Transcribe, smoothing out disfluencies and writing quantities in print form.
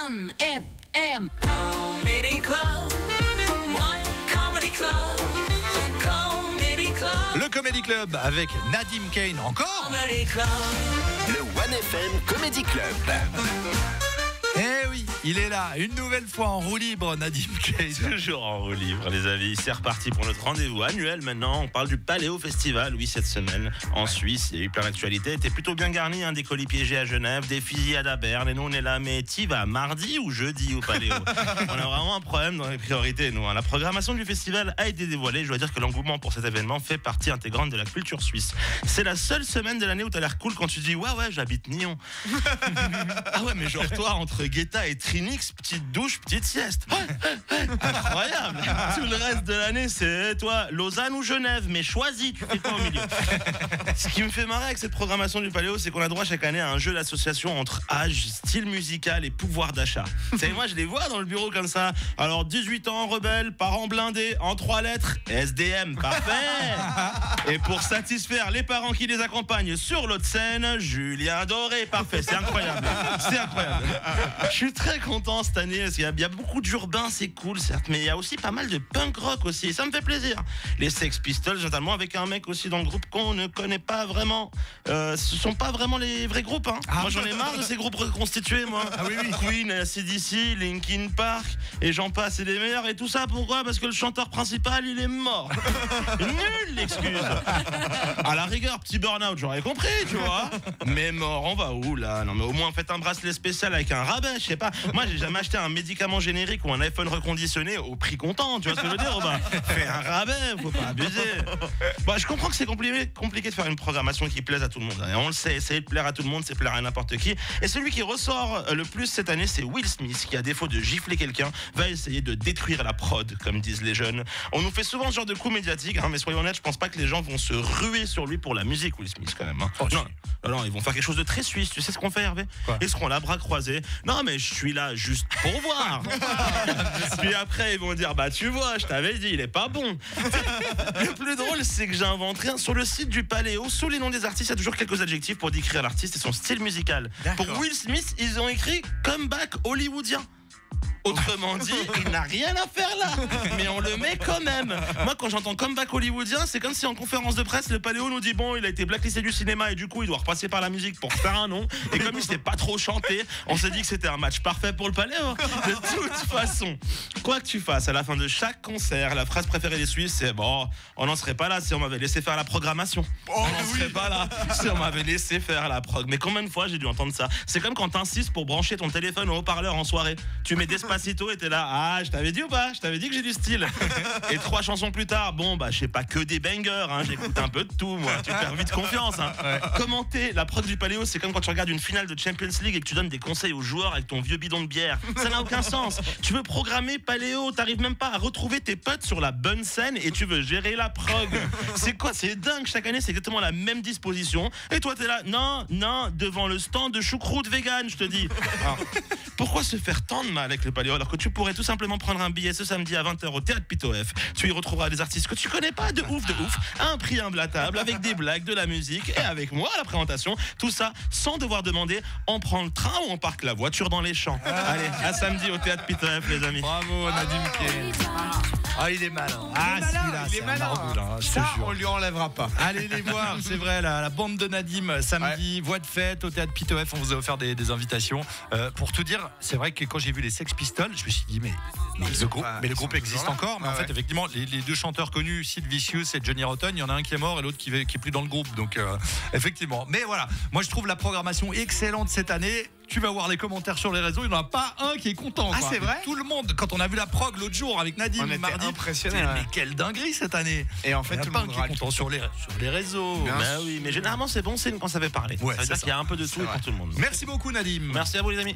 One FM Comedy Club. One Comedy Club. Comedy Club. Le Comedy Club avec Nadim Kane encore. Comedy Club. Le One FM Comedy Club. Eh oui, il est là, une nouvelle fois en roue libre, Nadim Kane. Toujours en roue libre, les amis. C'est reparti pour notre rendez-vous annuel maintenant. On parle du Paléo Festival, oui, cette semaine en Suisse. Il y a eu plein d'actualités. C'était plutôt bien garni, des colis piégés à Genève, des fusillades à Berne. Et nous, on est là, mais t'y vas mardi ou jeudi au Paléo? On a vraiment un problème dans les priorités, nous. La programmation du festival a été dévoilée. Je dois dire que l'engouement pour cet événement fait partie intégrante de la culture suisse. C'est la seule semaine de l'année où t'as l'air cool quand tu dis ouais, j'habite Nyon. Ah ouais, mais genre toi, entre Guetta et Trinix, petite douche, petite sieste. Incroyable. Tout le reste de l'année, c'est toi, Lausanne ou Genève, mais choisis, tu fais quoi au milieu? Ce qui me fait marrer avec cette programmation du Paléo, c'est qu'on a droit chaque année à un jeu d'association entre âge, style musical et pouvoir d'achat. Vous savez, moi je les vois dans le bureau comme ça. Alors 18 ans, rebelle, parents blindés, en 3 lettres, SDM, parfait. Et pour satisfaire les parents qui les accompagnent sur l'autre scène, Julien Doré, parfait, c'est incroyable. C'est incroyable. Je suis très content cette année parce qu'il y a beaucoup d'urbain, c'est cool certes, mais il y a aussi pas mal de punk rock aussi, ça me fait plaisir. Les Sex Pistols, notamment avec un mec aussi dans le groupe qu'on ne connaît pas vraiment. Ce sont pas vraiment les vrais groupes, hein. Moi j'en ai marre de ces groupes reconstitués, moi. Ah oui, Queen, AC/DC, Linkin Park, et j'en passe, c'est les meilleurs. Et tout ça pourquoi? Parce que le chanteur principal il est mort. Nul l'excuse. À la rigueur, petit burn-out, j'aurais compris, tu vois. Mais mort, on va où là? Non mais au moins faites un bracelet spécial avec un rabais, je sais pas. Moi j'ai jamais acheté un médicament générique ou un iPhone reconditionné au prix comptant, tu vois ce que je veux dire? Fais un rabais, faut pas abuser. Je comprends que c'est compliqué de faire une programmation qui plaise à tout le monde. Et on le sait, essayer de plaire à tout le monde, c'est plaire à n'importe qui. Et celui qui ressort le plus cette année, c'est Will Smith, qui à défaut de gifler quelqu'un, va essayer de détruire la prod, comme disent les jeunes. On nous fait souvent ce genre de coup médiatique, mais soyons honnêtes, je pense pas que les gens vont se ruer sur lui pour la musique, Will Smith, quand même. Non, ils vont faire quelque chose de très suisse. Tu sais ce qu'on fait, Hervé? Ils seront là, bras croisés. Non, mais je suis là juste pour voir. Puis après, ils vont dire, tu vois, je t'avais dit, il est pas bon. Le plus drôle, c'est que j'ai inventé sur le site du Paléo, sous les noms des artistes, il y a toujours quelques adjectifs pour décrire l'artiste et son style musical. Pour Will Smith, ils ont écrit comeback hollywoodien. Autrement dit, il n'a rien à faire là, mais on le met quand même. Moi, quand j'entends comeback hollywoodien, c'est comme si en conférence de presse, le Paléo nous dit bon, il a été blacklisté du cinéma et du coup, il doit repasser par la musique pour faire un nom. Et comme il s'était pas trop chanté, on s'est dit que c'était un match parfait pour le Paléo. De toute façon, quoi que tu fasses, à la fin de chaque concert, la phrase préférée des Suisses, c'est bon, on n'en serait pas là si on m'avait laissé faire la programmation. On n'en serait pas là si on m'avait laissé faire la prog. Mais combien de fois j'ai dû entendre ça? C'est comme quand t'insistes pour brancher ton téléphone au haut-parleur en soirée. Tu mets Despacito et t'es là, je t'avais dit ou pas? Je t'avais dit que j'ai du style. Et 3 chansons plus tard, je sais pas que des bangers, j'écoute un peu de tout, moi. Tu perds vite confiance. Ouais. Commenter la prog du Paléo, c'est comme quand tu regardes une finale de Champions League et que tu donnes des conseils aux joueurs avec ton vieux bidon de bière. Ça n'a aucun sens. Tu veux programmer Paléo, t'arrives même pas à retrouver tes potes sur la bonne scène et tu veux gérer la prog. C'est quoi? C'est dingue. Chaque année, c'est exactement la même disposition. Et toi, t'es là, non, devant le stand de choucroute vegan, je te dis. Alors, pourquoi se faire tant de mal avec le Paléo alors que tu pourrais tout simplement prendre un billet ce samedi à 20h au Théâtre Pitof. Tu y retrouveras des artistes que tu connais pas, de ouf, à un prix imbattable, avec des blagues, de la musique et avec moi à la présentation. Tout ça sans devoir demander on prend le train ou on parque la voiture dans les champs. Allez, à samedi au Théâtre Pitof, les amis. Bravo, Nadim Kane. Il est malin. Il est malin. Ça, on lui enlèvera pas. Allez les voir, c'est vrai, la bande de Nadim, samedi, voix de fête au Théâtre Pitof. On vous a offert des invitations. Pour tout dire, c'est vrai que quand j'ai vu les Sex Pistols, je me suis dit, mais le groupe existe encore. Mais en fait, effectivement, les 2 chanteurs connus, Sid Vicious et Johnny Rotten, il y en a un qui est mort et l'autre qui est plus dans le groupe. Donc, effectivement. Mais voilà, moi je trouve la programmation excellente cette année. Tu vas voir les commentaires sur les réseaux, il n'y en a pas un qui est content. C'est vrai? Tout le monde, quand on a vu la prog l'autre jour avec Nadim, on était mardi, impressionné. Mais quelle dinguerie cette année. Et en fait, tout le monde qui est content sur les réseaux. Oui, mais généralement c'est bon signe quand ça fait parler. Ouais, ça veut dire qu'il y a un peu de tout pour tout le monde. Merci beaucoup Nadim. Merci à vous les amis.